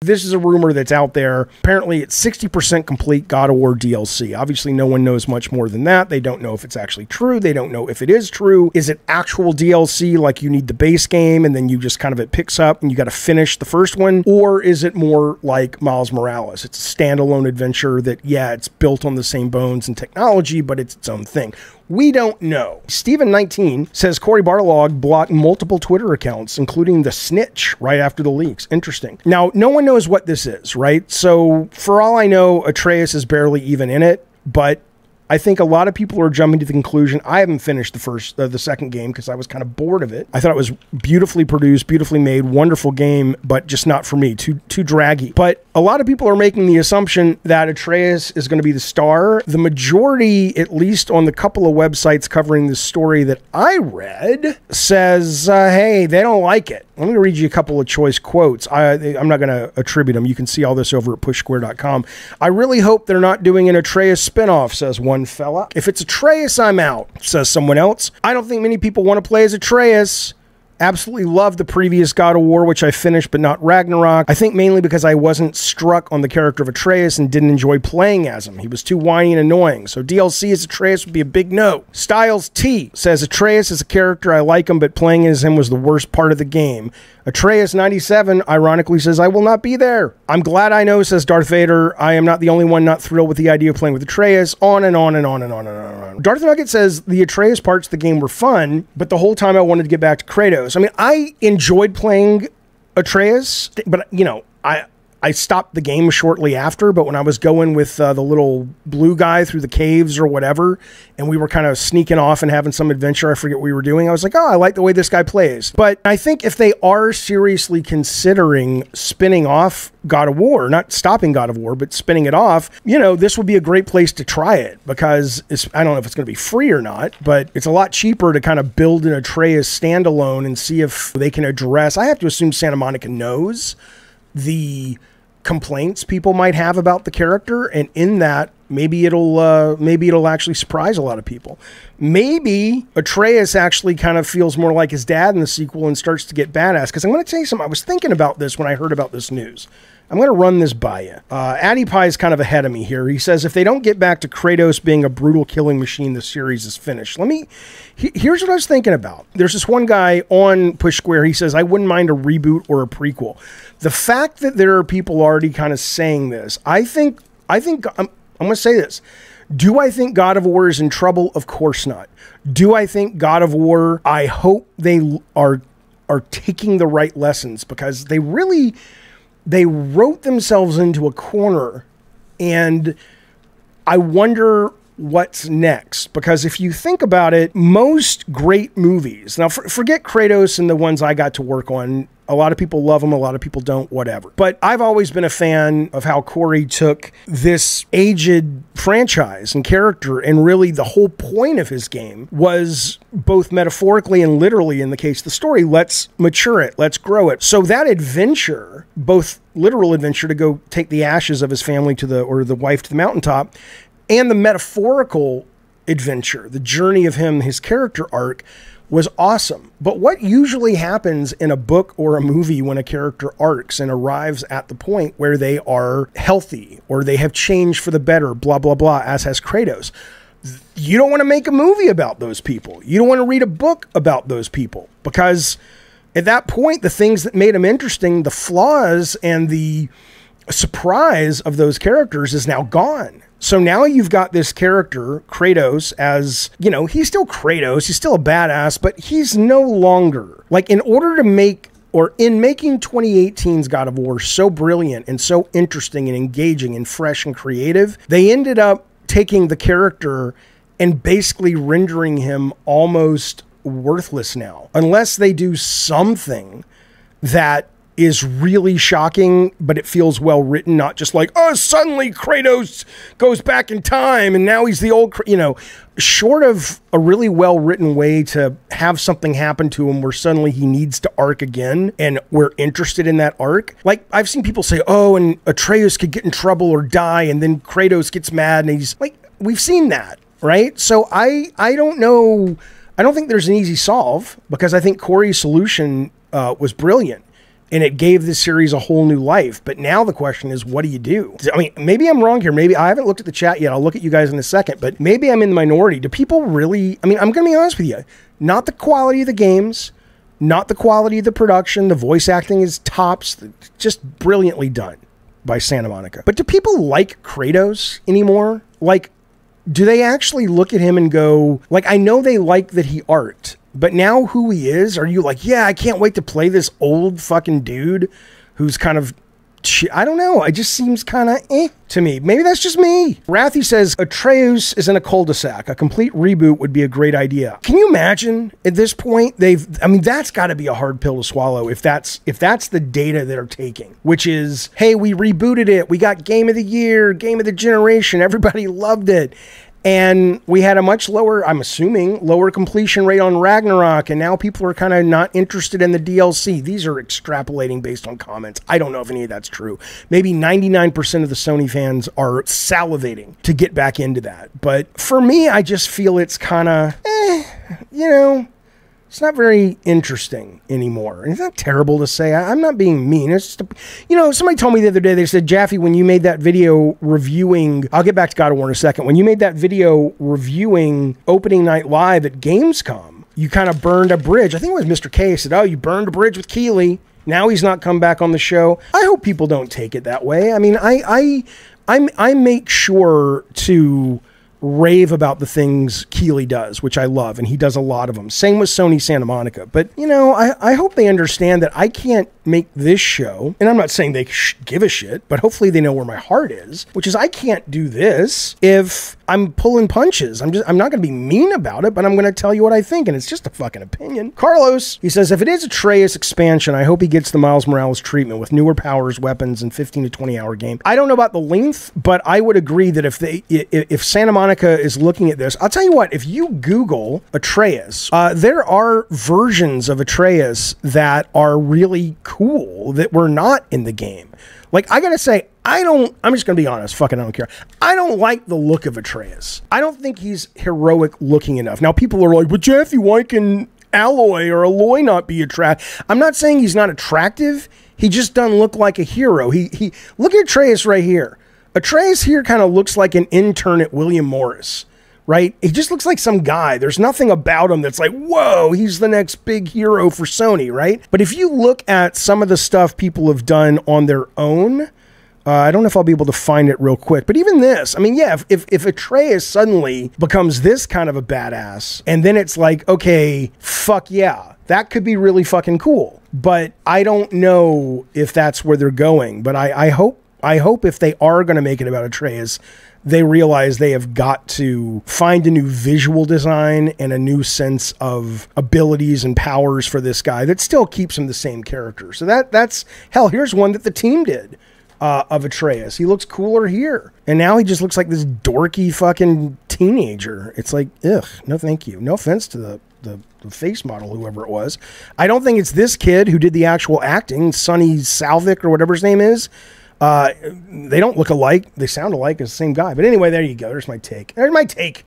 This is a rumor that's out there. Apparently, it's 60% complete God of War DLC. Obviously, no one knows much more than that. They don't know if it's actually true. They don't know if it is true. Is it actual DLC, like you need the base game and then you just kind of, it picks up and you got to finish the first one? Or is it more like Miles Morales? It's a standalone adventure that, yeah, it's built on the same bones and technology, but it's its own thing. We don't know. Steven19 says Cory Barlog blocked multiple Twitter accounts, including the Snitch, right after the leaks. Interesting. Now, no one knows what this is, right? So, for all I know, Atreus is barely even in it, but I think a lot of people are jumping to the conclusion. I haven't finished the second game because I was kind of bored of it. I thought it was beautifully produced, beautifully made, wonderful game, but just not for me, too draggy. But a lot of people are making the assumption that Atreus is going to be the star. The majority, at least on the couple of websites covering this story that I read, says, hey, they don't like it. Let me read you a couple of choice quotes. I'm not going to attribute them. You can see all this over at pushsquare.com. I really hope they're not doing an Atreus spinoff, says one fella. If it's Atreus, I'm out, says someone else. I don't think many people want to play as Atreus. Absolutely love the previous God of War, which I finished, but not Ragnarok. I think mainly because I wasn't struck on the character of Atreus and didn't enjoy playing as him. He was too whiny and annoying. So DLC as Atreus would be a big no. Styles T says Atreus is a character, I like him, but playing as him was the worst part of the game. Atreus 97 ironically says, I will not be there. I'm glad I know, says Darth Vader. I am not the only one not thrilled with the idea of playing with Atreus. On and on and on and on and on. Darth Nugget says the Atreus parts of the game were fun, but the whole time I wanted to get back to Kratos. I mean, I enjoyed playing Atreus, but, you know, I stopped the game shortly after, but when I was going with the little blue guy through the caves or whatever, and we were kind of sneaking off and having some adventure, I forget what we were doing, I was like, oh, I like the way this guy plays. But I think if they are seriously considering spinning off God of War, not stopping God of War, but spinning it off, you know, this would be a great place to try it, because I don't know if it's going to be free or not, but it's a lot cheaper to kind of build an Atreus standalone and see if they can address, I have to assume Santa Monica knows the complaints people might have about the character, and in that maybe it'll actually surprise a lot of people. Maybe Atreus actually kind of feels more like his dad in the sequel and starts to get badass. Because I'm going to tell you something, I was thinking about this when I heard about this news. I'm going to run this by you. Addy Pie is kind of ahead of me here. He says, if they don't get back to Kratos being a brutal killing machine, the series is finished. Here's what I was thinking about. There's this one guy on Push Square. He says, I wouldn't mind a reboot or a prequel. The fact that there are people already kind of saying this, I think I'm going to say this. Do I think God of War is in trouble? Of course not. Do I think God of War, I hope they are taking the right lessons, because they wrote themselves into a corner, and I wonder what's next. Because if you think about it, most great movies, now forget Kratos and the ones I got to work on, a lot of people love them, a lot of people don't, whatever. But I've always been a fan of how Cory took this aged franchise and character, and really the whole point of his game was, both metaphorically and literally in the case of the story, let's mature it, let's grow it. So that adventure, both literal adventure to go take the ashes of his family to the wife to the mountaintop, and the metaphorical adventure, the journey of him, his character arc, was awesome. But what usually happens in a book or a movie when a character arcs and arrives at the point where they are healthy or they have changed for the better, blah, blah, blah, as has Kratos, you don't want to make a movie about those people. You don't want to read a book about those people, because at that point, the things that made them interesting, the flaws and the surprise of those characters is now gone. So now you've got this character, Kratos, as, you know, he's still Kratos, he's still a badass, but he's no longer, like, in order to make, or in making 2018's God of War so brilliant and so interesting and engaging and fresh and creative, they ended up taking the character and basically rendering him almost worthless now. Unless they do something that is really shocking, but it feels well written, not just like, oh, suddenly Kratos goes back in time and now he's the old, you know, short of a really well written way to have something happen to him where suddenly he needs to arc again and we're interested in that arc. Like, I've seen people say, oh, and Atreus could get in trouble or die, and then Kratos gets mad, and he's like, we've seen that, right? So I don't know. I don't think there's an easy solve, because I think Cory's solution was brilliant. and it gave this series a whole new life. But now the question is, what do you do? I mean, maybe I'm wrong here. Maybe I haven't looked at the chat yet. I'll look at you guys in a second, but maybe I'm in the minority. Do people really, I mean, I'm going to be honest with you, not the quality of the games, not the quality of the production. The voice acting is tops, just brilliantly done by Santa Monica. But do people like Kratos anymore? Like, do they actually look at him and go, like, I know they like that he art, but now who he is, are you like, yeah, I can't wait to play this old fucking dude who's kind of, I don't know. It just seems kind of to me. Maybe that's just me. Rathy says, Atreus is in a cul-de-sac. A complete reboot would be a great idea. Can you imagine at this point? I mean, that's got to be a hard pill to swallow if that's the data they're taking, which is, hey, we rebooted it. We got Game of the Year, Game of the Generation. Everybody loved it. And we had a much lower, I'm assuming, lower completion rate on Ragnarok, and now people are kind of not interested in the DLC. These are extrapolating based on comments. I don't know if any of that's true. Maybe 99% of the Sony fans are salivating to get back into that. But for me, I just feel it's kind of, you know, it's not very interesting anymore. And it's not terrible to say. I'm not being mean. It's just, you know, somebody told me the other day, they said, Jaffe, when you made that video reviewing, I'll get back to God of War in a second. When you made that video reviewing opening night live at Gamescom, you kind of burned a bridge. I think it was Mr. K said, oh, you burned a bridge with Keeley. Now he's not come back on the show. I hope people don't take it that way. I mean, I make sure to rave about the things Keeley does, which I love, and he does a lot of them. Same with Sony Santa Monica. But, you know, I hope they understand that I can't make this show, and I'm not saying they give a shit, but hopefully they know where my heart is, which is I can't do this if I'm pulling punches. I'm not going to be mean about it, but I'm going to tell you what I think, and it's just a fucking opinion. Carlos, he says, if it is a Atreus expansion, I hope he gets the Miles Morales treatment with newer powers, weapons, and 15 to 20 hour game. I don't know about the length, but I would agree that if Santa Monica is looking at this, I'll tell you what, if you Google Atreus, there are versions of Atreus that are really cool that were not in the game. Like, I gotta say, I'm just gonna be honest, fucking I don't care. I don't like the look of Atreus. I don't think he's heroic looking enough. Now, people are like, but Jaffe, why can Aloy not be attractive? I'm not saying he's not attractive. He just doesn't look like a hero. He look at Atreus right here. Atreus here kind of looks like an intern at William Morris, right? He just looks like some guy. There's nothing about him that's like, whoa, he's the next big hero for Sony, right? But if you look at some of the stuff people have done on their own, I don't know if I'll be able to find it real quick, but even this, I mean, yeah, if Atreus suddenly becomes this kind of a badass, and then it's like, okay, fuck yeah, that could be really fucking cool. But I don't know if that's where they're going, but I hope if they are going to make it about Atreus, they realize they have got to find a new visual design and a new sense of abilities and powers for this guy that still keeps him the same character. So that's, hell, here's one that the team did of Atreus. He looks cooler here. And now he just looks like this dorky fucking teenager. It's like, ugh, no thank you. No offense to the face model, whoever it was. I don't think it's this kid who did the actual acting, Sonny Salvik or whatever his name is. They don't look alike. They sound alike as the same guy. But anyway, there you go. There's my take. There's my take.